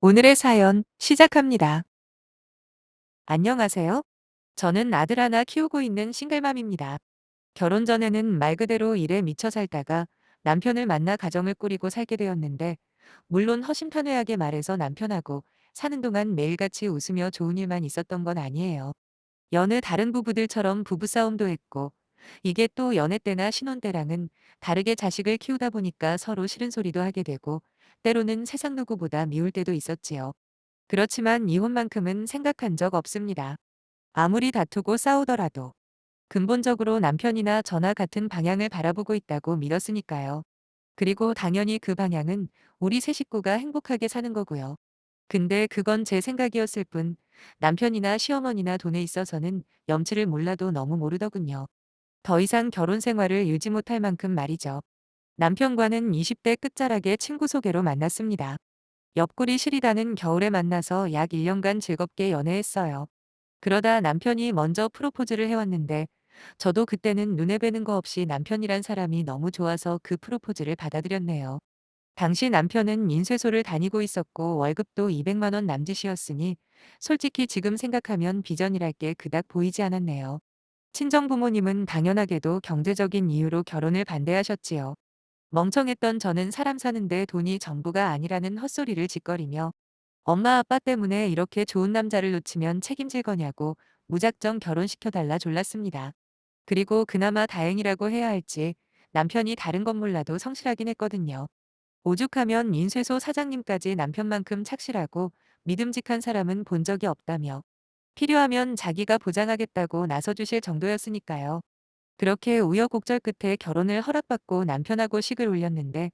오늘의 사연 시작합니다. 안녕하세요. 저는 아들 하나 키우고 있는 싱글맘입니다. 결혼 전에는 말 그대로 일에 미쳐 살다가 남편을 만나 가정을 꾸리고 살게 되었는데, 물론 허심탄회하게 말해서 남편하고 사는 동안 매일같이 웃으며 좋은 일만 있었던 건 아니에요. 여느 다른 부부들처럼 부부싸움도 했고, 이게 또 연애 때나 신혼 때랑은 다르게 자식을 키우다 보니까 서로 싫은 소리도 하게 되고, 때로는 세상 누구보다 미울 때도 있었지요. 그렇지만 이혼만큼은 생각한 적 없습니다. 아무리 다투고 싸우더라도 근본적으로 남편이나 저나 같은 방향을 바라보고 있다고 믿었으니까요. 그리고 당연히 그 방향은 우리 세 식구가 행복하게 사는 거고요. 근데 그건 제 생각이었을 뿐, 남편이나 시어머니나 돈에 있어서는 염치를 몰라도 너무 모르더군요. 더 이상 결혼 생활을 유지 못할 만큼 말이죠. 남편과는 20대 끝자락에 친구 소개로 만났습니다. 옆구리 시리다는 겨울에 만나서 약 1년간 즐겁게 연애했어요. 그러다 남편이 먼저 프로포즈를 해왔는데, 저도 그때는 눈에 뵈는 거 없이 남편이란 사람이 너무 좋아서 그 프로포즈를 받아들였네요. 당시 남편은 인쇄소를 다니고 있었고 월급도 200만 원 남짓이었으니, 솔직히 지금 생각하면 비전이랄 게 그닥 보이지 않았네요. 친정 부모님은 당연하게도 경제적인 이유로 결혼을 반대하셨지요. 멍청했던 저는 사람 사는데 돈이 전부가 아니라는 헛소리를 짓거리며, 엄마 아빠 때문에 이렇게 좋은 남자를 놓치면 책임질 거냐고 무작정 결혼시켜달라 졸랐습니다. 그리고 그나마 다행이라고 해야 할지, 남편이 다른 건 몰라도 성실하긴 했거든요. 오죽하면 인쇄소 사장님까지 남편만큼 착실하고 믿음직한 사람은 본 적이 없다며, 필요하면 자기가 보장하겠다고 나서주실 정도였으니까요. 그렇게 우여곡절 끝에 결혼을 허락받고 남편하고 식을 올렸는데,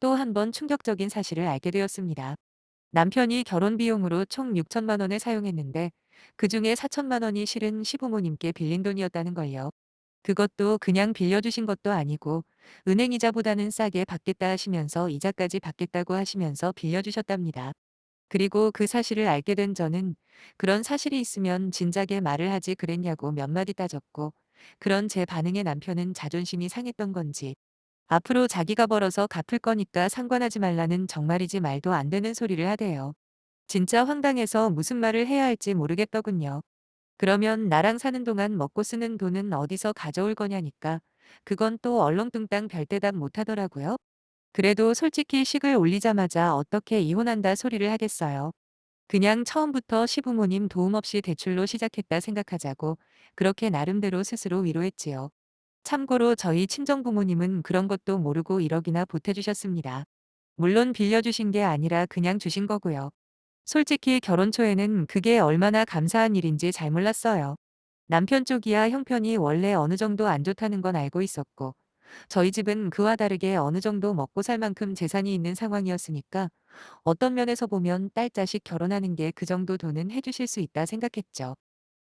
또 한 번 충격적인 사실을 알게 되었습니다. 남편이 결혼 비용으로 총 6천만 원을 사용했는데, 그중에 4천만 원이 실은 시부모님께 빌린 돈이었다는 걸요. 그것도 그냥 빌려주신 것도 아니고, 은행 이자보다는 싸게 받겠다 하시면서 이자까지 받겠다고 하시면서 빌려주셨답니다. 그리고 그 사실을 알게 된 저는, 그런 사실이 있으면 진작에 말을 하지 그랬냐고 몇 마디 따졌고, 그런 제 반응에 남편은 자존심이 상했던 건지, 앞으로 자기가 벌어서 갚을 거니까 상관하지 말라는 정말이지 말도 안 되는 소리를 하대요. 진짜 황당해서 무슨 말을 해야 할지 모르겠더군요. 그러면 나랑 사는 동안 먹고 쓰는 돈은 어디서 가져올 거냐니까, 그건 또 얼렁뚱땅 별 대답 못 하더라고요. 그래도 솔직히 식을 올리자마자 어떻게 이혼한다 소리를 하겠어요. 그냥 처음부터 시부모님 도움 없이 대출로 시작했다 생각하자고 그렇게 나름대로 스스로 위로했지요. 참고로 저희 친정부모님은 그런 것도 모르고 1억이나 보태주셨습니다. 물론 빌려주신 게 아니라 그냥 주신 거고요. 솔직히 결혼 초에는 그게 얼마나 감사한 일인지 잘 몰랐어요. 남편 쪽이야 형편이 원래 어느 정도 안 좋다는 건 알고 있었고, 저희 집은 그와 다르게 어느 정도 먹고 살 만큼 재산이 있는 상황이었으니까, 어떤 면에서 보면 딸 자식 결혼하는 게 그 정도 돈은 해주실 수 있다 생각했죠.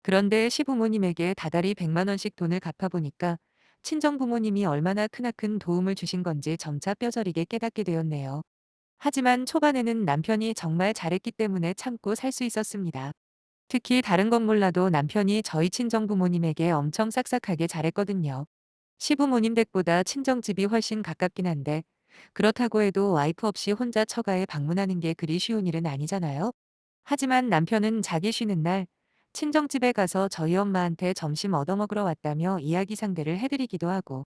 그런데 시부모님에게 다달이 100만 원씩 돈을 갚아보니까, 친정 부모님이 얼마나 크나큰 도움을 주신 건지 점차 뼈저리게 깨닫게 되었네요. 하지만 초반에는 남편이 정말 잘했기 때문에 참고 살 수 있었습니다. 특히 다른 건 몰라도 남편이 저희 친정 부모님에게 엄청 싹싹하게 잘했거든요. 시부모님 댁보다 친정집이 훨씬 가깝긴 한데, 그렇다고 해도 와이프 없이 혼자 처가에 방문하는 게 그리 쉬운 일은 아니잖아요. 하지만 남편은 자기 쉬는 날 친정집에 가서 저희 엄마한테 점심 얻어먹으러 왔다며 이야기 상대를 해드리기도 하고,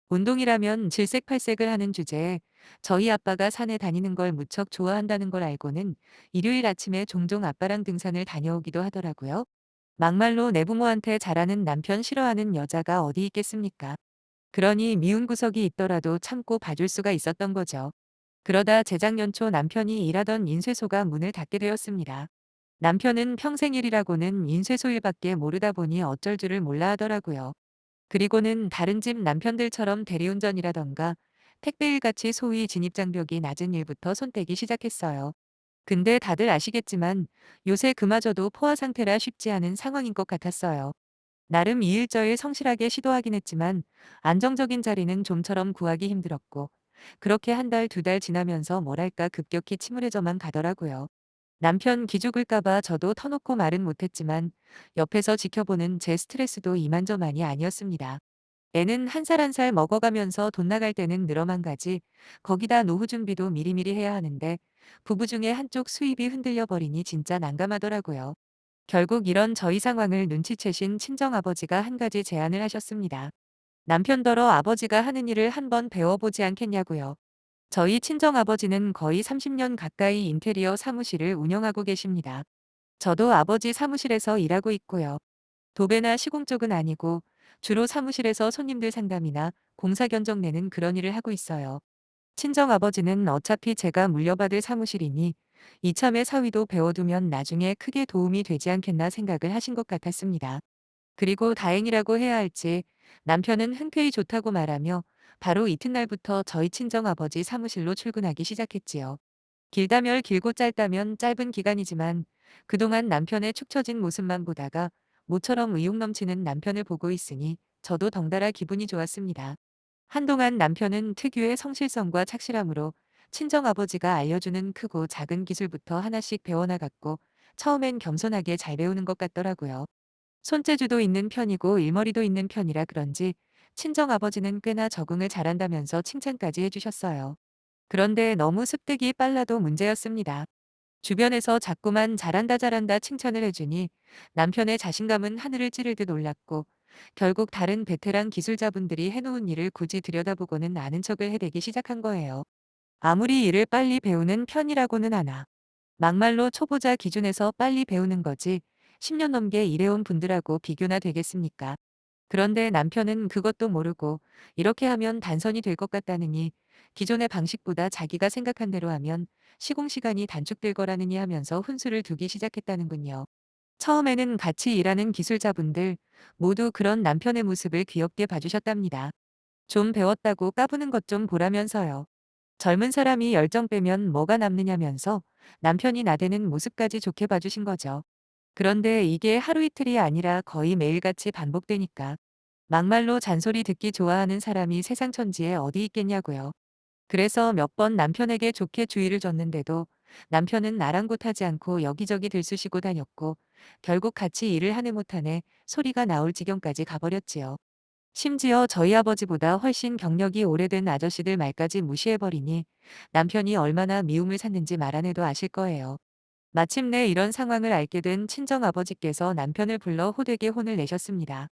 운동이라면 질색팔색을 하는 주제에 저희 아빠가 산에 다니는 걸 무척 좋아한다는 걸 알고는 일요일 아침에 종종 아빠랑 등산을 다녀오기도 하더라고요. 막말로 내 부모한테 잘하는 남편 싫어하는 여자가 어디 있겠습니까? 그러니 미운 구석이 있더라도 참고 봐줄 수가 있었던 거죠. 그러다 재작년 초 남편이 일하던 인쇄소가 문을 닫게 되었습니다. 남편은 평생 일이라고는 인쇄소 일밖에 모르다 보니 어쩔 줄을 몰라 하더라고요. 그리고는 다른 집 남편들처럼 대리운전이라던가 택배일같이 소위 진입장벽이 낮은 일부터 손떼기 시작했어요. 근데 다들 아시겠지만 요새 그마저도 포화 상태라 쉽지 않은 상황인 것 같았어요. 나름 이일저일 성실하게 시도하긴 했지만 안정적인 자리는 좀처럼 구하기 힘들었고, 그렇게 한 달, 2달 지나면서 뭐랄까 급격히 침울해져만 가더라고요. 남편 기죽을까봐 저도 터놓고 말은 못했지만, 옆에서 지켜보는 제 스트레스도 이만저만이 아니었습니다. 애는 한 살 한 살 먹어가면서 돈 나갈 때는 늘어만 가지. 거기다 노후 준비도 미리미리 해야 하는데 부부 중에 한쪽 수입이 흔들려 버리니 진짜 난감하더라고요. 결국 이런 저희 상황을 눈치채신 친정아버지가 한 가지 제안을 하셨습니다. 남편더러 아버지가 하는 일을 한번 배워보지 않겠냐고요. 저희 친정아버지는 거의 30년 가까이 인테리어 사무실을 운영하고 계십니다. 저도 아버지 사무실에서 일하고 있고요. 도배나 시공 쪽은 아니고 주로 사무실에서 손님들 상담이나 공사 견적 내는 그런 일을 하고 있어요. 친정아버지는 어차피 제가 물려받을 사무실이니 이참에 사위도 배워두면 나중에 크게 도움이 되지 않겠나 생각을 하신 것 같았습니다. 그리고 다행이라고 해야 할지 남편은 흔쾌히 좋다고 말하며 바로 이튿날부터 저희 친정아버지 사무실로 출근하기 시작했지요. 길다면 길고 짧다면 짧은 기간이지만 그동안 남편의 축 처진 모습만 보다가 모처럼 의욕 넘치는 남편을 보고 있으니 저도 덩달아 기분이 좋았습니다. 한동안 남편은 특유의 성실성과 착실함으로 친정아버지가 알려주는 크고 작은 기술부터 하나씩 배워나갔고 처음엔 겸손하게 잘 배우는 것 같더라고요. 손재주도 있는 편이고 일머리도 있는 편이라 그런지 친정아버지는 꽤나 적응을 잘한다면서 칭찬까지 해주셨어요. 그런데 너무 습득이 빨라도 문제였습니다. 주변에서 자꾸만 잘한다 잘한다 칭찬을 해주니 남편의 자신감은 하늘을 찌를 듯 올랐고 결국 다른 베테랑 기술자분들이 해놓은 일을 굳이 들여다보고는 아는 척을 해대기 시작한 거예요. 아무리 일을 빨리 배우는 편이라고는 하나 막말로 초보자 기준에서 빨리 배우는 거지 10년 넘게 일해온 분들하고 비교나 되겠습니까? 그런데 남편은 그것도 모르고 이렇게 하면 단선이 될 것 같다느니 기존의 방식보다 자기가 생각한 대로 하면 시공 시간이 단축될 거라느니 하면서 훈수를 두기 시작했다는군요. 처음에는 같이 일하는 기술자분들 모두 그런 남편의 모습을 귀엽게 봐주셨답니다. 좀 배웠다고 까부는 것 좀 보라면서요. 젊은 사람이 열정 빼면 뭐가 남느냐면서 남편이 나대는 모습까지 좋게 봐주신 거죠. 그런데 이게 하루 이틀이 아니라 거의 매일같이 반복되니까 막말로 잔소리 듣기 좋아하는 사람이 세상 천지에 어디 있겠냐고요. 그래서 몇 번 남편에게 좋게 주의를 줬는데도 남편은 아랑곳하지 않고 여기저기 들쑤시고 다녔고 결국 같이 일을 하네 못하네 소리가 나올 지경까지 가버렸지요. 심지어 저희 아버지보다 훨씬 경력이 오래된 아저씨들 말까지 무시해버리니 남편이 얼마나 미움을 샀는지 말 안 해도 아실 거예요. 마침내 이런 상황을 알게 된 친정아버지께서 남편을 불러 호되게 혼을 내셨습니다.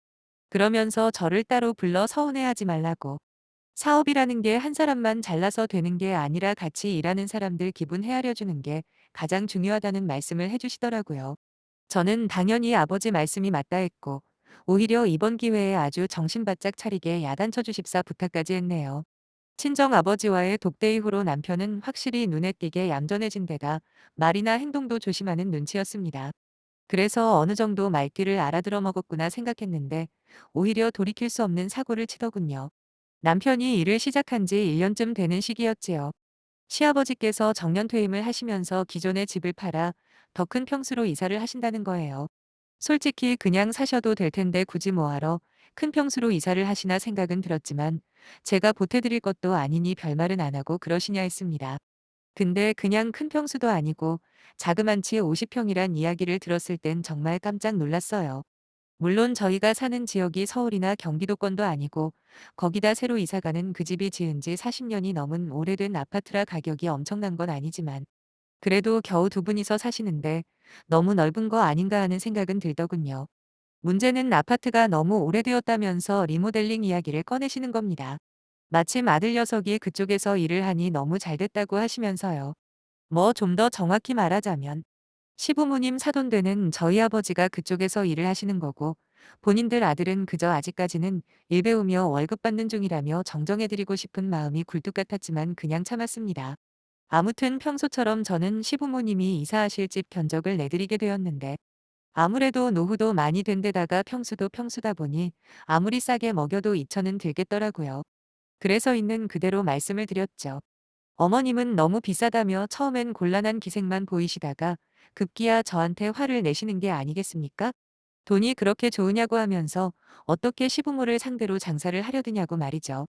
그러면서 저를 따로 불러 서운해하지 말라고. 사업이라는 게 한 사람만 잘나서 되는 게 아니라 같이 일하는 사람들 기분 헤아려주는 게 가장 중요하다는 말씀을 해주시더라고요. 저는 당연히 아버지 말씀이 맞다 했고, 오히려 이번 기회에 아주 정신 바짝 차리게 야단쳐 주십사 부탁까지 했네요. 친정 아버지와의 독대 이후로 남편은 확실히 눈에 띄게 얌전해진 데다 말이나 행동도 조심하는 눈치였습니다. 그래서 어느 정도 말귀를 알아들어 먹었구나 생각했는데 오히려 돌이킬 수 없는 사고를 치더군요. 남편이 일을 시작한 지 1년쯤 되는 시기였지요. 시아버지께서 정년퇴임을 하시면서 기존의 집을 팔아 더 큰 평수로 이사를 하신다는 거예요. 솔직히 그냥 사셔도 될 텐데 굳이 뭐하러 큰 평수로 이사를 하시나 생각은 들었지만 제가 보태드릴 것도 아니니 별말은 안 하고 그러시냐 했습니다. 근데 그냥 큰 평수도 아니고 자그만치 50평이란 이야기를 들었을 땐 정말 깜짝 놀랐어요. 물론 저희가 사는 지역이 서울이나 경기도권도 아니고 거기다 새로 이사가는 그 집이 지은 지 40년이 넘은 오래된 아파트라 가격이 엄청난 건 아니지만 그래도 겨우 두 분이서 사시는데 너무 넓은 거 아닌가 하는 생각은 들더군요. 문제는 아파트가 너무 오래되었다면서 리모델링 이야기를 꺼내시는 겁니다. 마침 아들 녀석이 그쪽에서 일을 하니 너무 잘 됐다고 하시면서요. 뭐 좀 더 정확히 말하자면 시부모님 사돈되는 저희 아버지가 그쪽에서 일을 하시는 거고 본인들 아들은 그저 아직까지는 일 배우며 월급 받는 중이라며 정정해드리고 싶은 마음이 굴뚝 같았지만 그냥 참았습니다. 아무튼 평소처럼 저는 시부모님이 이사하실 집 견적을 내드리게 되었는데 아무래도 노후도 많이 된 데다가 평수도 평수다 보니 아무리 싸게 먹여도 2천은 들겠더라고요. 그래서 있는 그대로 말씀을 드렸죠. 어머님은 너무 비싸다며 처음엔 곤란한 기색만 보이시다가 급기야 저한테 화를 내시는 게 아니겠습니까? 돈이 그렇게 좋으냐고 하면서 어떻게 시부모를 상대로 장사를 하려드냐고 말이죠.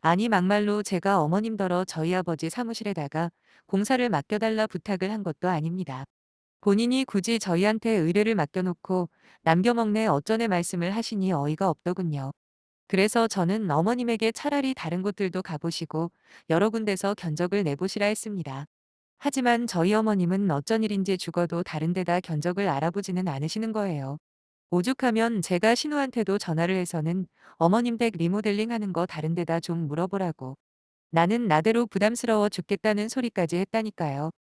아니 막말로 제가 어머님더러 저희 아버지 사무실에다가 공사를 맡겨달라 부탁을 한 것도 아닙니다. 본인이 굳이 저희한테 의뢰를 맡겨놓고 남겨먹네 어쩌네 말씀을 하시니 어이가 없더군요. 그래서 저는 어머님에게 차라리 다른 곳들도 가보시고 여러 군데서 견적을 내보시라 했습니다. 하지만 저희 어머님은 어쩐 일인지 죽어도 다른 데다 견적을 알아보지는 않으시는 거예요. 오죽하면 제가 신우한테도 전화를 해서는 어머님 댁 리모델링 하는 거 다른 데다 좀 물어보라고. 나는 나대로 부담스러워 죽겠다는 소리까지 했다니까요.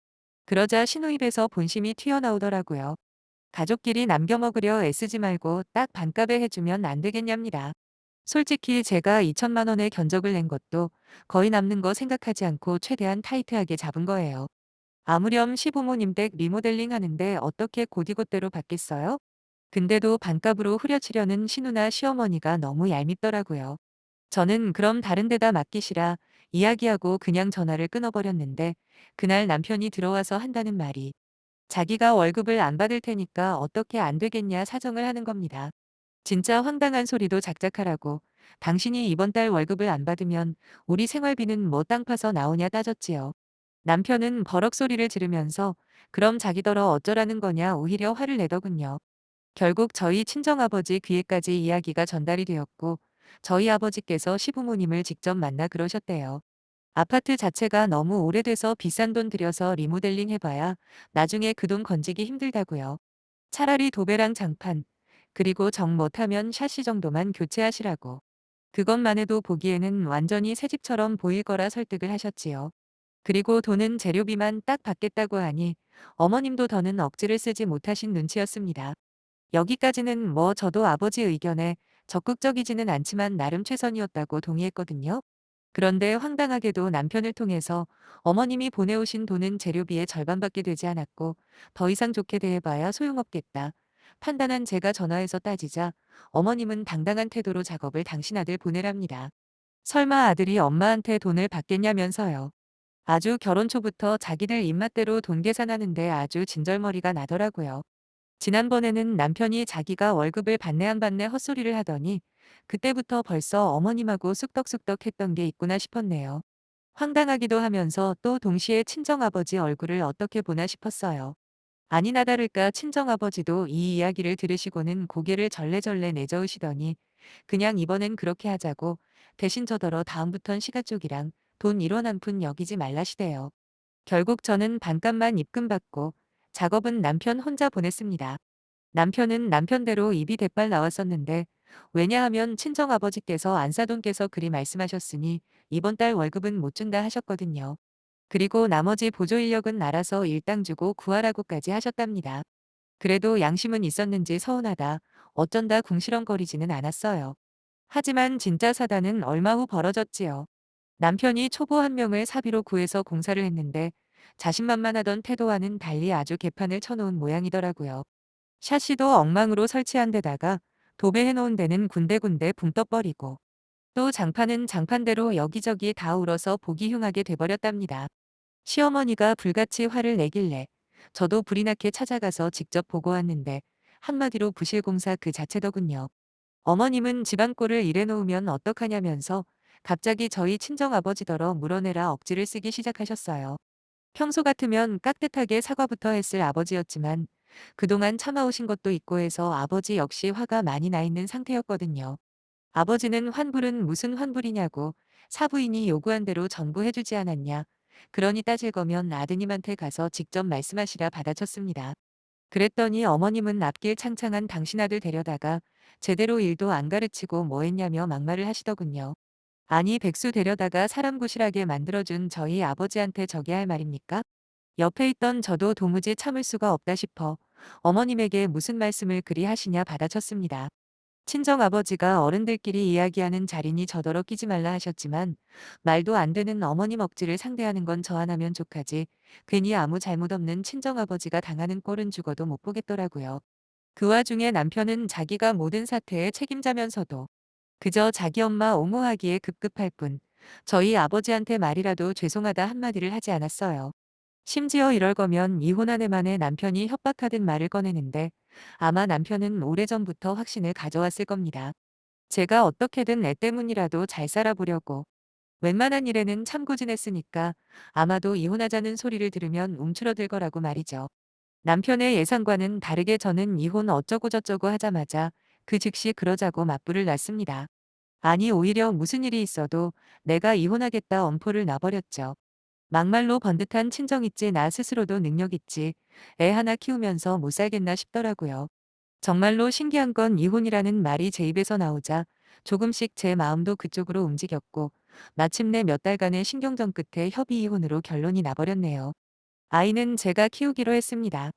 그러자 신우 입에서 본심이 튀어나오더라고요. 가족끼리 남겨 먹으려 애쓰지 말고 딱 반값에 해주면 안 되겠냐입니다. 솔직히 제가 2천만 원의 견적을 낸 것도 거의 남는 거 생각하지 않고 최대한 타이트하게 잡은 거예요. 아무렴 시부모님 댁 리모델링 하는데 어떻게 곧이곧대로 받겠어요? 근데도 반값으로 후려치려는 신우나 시어머니가 너무 얄밉더라고요. 저는 그럼 다른 데다 맡기시라 이야기하고 그냥 전화를 끊어버렸는데 그날 남편이 들어와서 한다는 말이 자기가 월급을 안 받을 테니까 어떻게 안 되겠냐 사정을 하는 겁니다. 진짜 황당한 소리도 작작하라고 당신이 이번 달 월급을 안 받으면 우리 생활비는 뭐 땅 파서 나오냐 따졌지요. 남편은 버럭 소리를 지르면서 그럼 자기더러 어쩌라는 거냐 오히려 화를 내더군요. 결국 저희 친정아버지 귀에까지 이야기가 전달이 되었고 저희 아버지께서 시부모님을 직접 만나 그러셨대요. 아파트 자체가 너무 오래돼서 비싼 돈 들여서 리모델링 해봐야 나중에 그 돈 건지기 힘들다고요. 차라리 도배랑 장판, 그리고 정 못하면 샤시 정도만 교체하시라고. 그것만 해도 보기에는 완전히 새 집처럼 보일 거라 설득을 하셨지요. 그리고 돈은 재료비만 딱 받겠다고 하니 어머님도 더는 억지를 쓰지 못하신 눈치였습니다. 여기까지는 뭐 저도 아버지 의견에 적극적이지는 않지만 나름 최선이었다고 동의했거든요. 그런데 황당하게도 남편을 통해서 어머님이 보내오신 돈은 재료비의 절반밖에 되지 않았고 더 이상 좋게 대해봐야 소용없겠다. 판단한 제가 전화해서 따지자 어머님은 당당한 태도로 작업을 당신 아들 보내랍니다. 설마 아들이 엄마한테 돈을 받겠냐면서요. 아주 결혼 초부터 자기들 입맛대로 돈 계산하는데 아주 진절머리가 나더라고요. 지난번에는 남편이 자기가 월급을 받네 안 받네 헛소리를 하더니 그때부터 벌써 어머님하고 쑥덕쑥덕 했던 게 있구나 싶었네요. 황당하기도 하면서 또 동시에 친정아버지 얼굴을 어떻게 보나 싶었어요. 아니나 다를까 친정아버지도 이 이야기를 들으시고는 고개를 절레절레 내저으시더니 그냥 이번엔 그렇게 하자고 대신 저더러 다음부턴 시가 쪽이랑 돈 1원 한 푼 여기지 말라시대요. 결국 저는 반값만 입금받고 작업은 남편 혼자 보냈습니다. 남편은 남편대로 입이 대빨 나왔었는데 왜냐하면 친정아버지께서 안사돈께서 그리 말씀하셨으니 이번 달 월급은 못 준다 하셨거든요. 그리고 나머지 보조 인력은 알아서 일당 주고 구하라고까지 하셨답니다. 그래도 양심은 있었는지 서운하다 어쩐다 궁시렁거리지는 않았어요. 하지만 진짜 사단은 얼마 후 벌어졌지요. 남편이 초보 한 명을 사비로 구해서 공사를 했는데 자신만만하던 태도와는 달리 아주 개판을 쳐놓은 모양이더라고요. 샤시도 엉망으로 설치한 데다가 도배해놓은 데는 군데군데 붕 떠버리고 또 장판은 장판대로 여기저기 다 울어서 보기 흉하게 돼버렸답니다. 시어머니가 불같이 화를 내길래 저도 불이 나게 찾아가서 직접 보고 왔는데 한마디로 부실공사 그 자체더군요. 어머님은 집안 꼴을 이래놓으면 어떡하냐면서 갑자기 저희 친정아버지더러 물어내라 억지를 쓰기 시작하셨어요. 평소 같으면 깍듯하게 사과부터 했을 아버지였지만 그동안 참아오신 것도 있고 해서 아버지 역시 화가 많이 나 있는 상태였거든요. 아버지는 환불은 무슨 환불이냐고 사부인이 요구한 대로 전부 해주지 않았냐. 그러니 따질 거면 아드님한테 가서 직접 말씀하시라 받아쳤습니다. 그랬더니 어머님은 앞길 창창한 당신 아들 데려다가 제대로 일도 안 가르치고 뭐 했냐며 막말을 하시더군요. 아니 백수 데려다가 사람 구실하게 만들어준 저희 아버지한테 저게 할 말입니까? 옆에 있던 저도 도무지 참을 수가 없다 싶어 어머님에게 무슨 말씀을 그리 하시냐 받아쳤습니다. 친정아버지가 어른들끼리 이야기하는 자리니 저더러 끼지 말라 하셨지만 말도 안 되는 어머님 억지를 상대하는 건 저 하나면 족하지 괜히 아무 잘못 없는 친정아버지가 당하는 꼴은 죽어도 못 보겠더라고요. 그 와중에 남편은 자기가 모든 사태에 책임자면서도 그저 자기 엄마 옹호하기에 급급할 뿐 저희 아버지한테 말이라도 죄송하다 한마디를 하지 않았어요. 심지어 이럴 거면 이혼한 해 만에 남편이 협박하듯 말을 꺼내는데 아마 남편은 오래전부터 확신을 가져왔을 겁니다. 제가 어떻게든 애 때문이라도 잘 살아보려고 웬만한 일에는 참고 지냈으니까 아마도 이혼하자는 소리를 들으면 움츠러들 거라고 말이죠. 남편의 예상과는 다르게 저는 이혼 어쩌고저쩌고 하자마자 그 즉시 그러자고 맞불을 놨습니다. 아니, 오히려 무슨 일이 있어도 내가 이혼하겠다 엄포를 놔버렸죠. 막말로 번듯한 친정 있지, 나 스스로도 능력 있지, 애 하나 키우면서 못 살겠나 싶더라고요. 정말로 신기한 건 이혼이라는 말이 제 입에서 나오자 조금씩 제 마음도 그쪽으로 움직였고, 마침내 몇 달간의 신경전 끝에 협의 이혼으로 결론이 나버렸네요. 아이는 제가 키우기로 했습니다.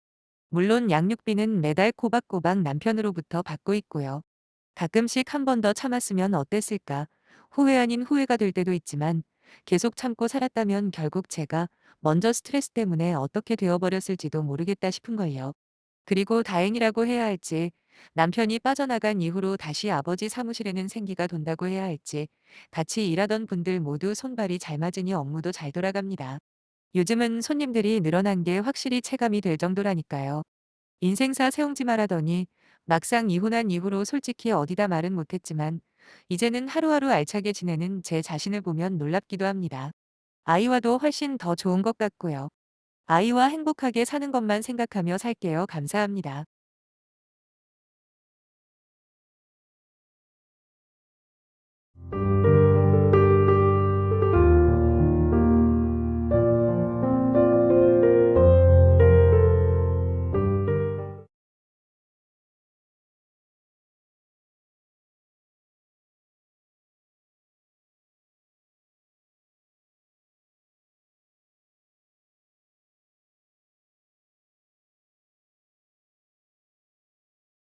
물론 양육비는 매달 꼬박꼬박 남편으로부터 받고 있고요. 가끔씩 한 번 더 참았으면 어땠을까, 후회 아닌 후회가 될 때도 있지만, 계속 참고 살았다면 결국 제가 먼저 스트레스 때문에 어떻게 되어버렸을지도 모르겠다 싶은 걸요. 그리고 다행이라고 해야 할지, 남편이 빠져나간 이후로 다시 아버지 사무실에는 생기가 돈다고 해야 할지, 같이 일하던 분들 모두 손발이 잘 맞으니 업무도 잘 돌아갑니다. 요즘은 손님들이 늘어난 게 확실히 체감이 될 정도라니까요. 인생사 세웅지 말하더니 막상 이혼한 이후로 솔직히 어디다 말은 못했지만, 이제는 하루하루 알차게 지내는 제 자신을 보면 놀랍기도 합니다. 아이와도 훨씬 더 좋은 것 같고요. 아이와 행복하게 사는 것만 생각하며 살게요. 감사합니다.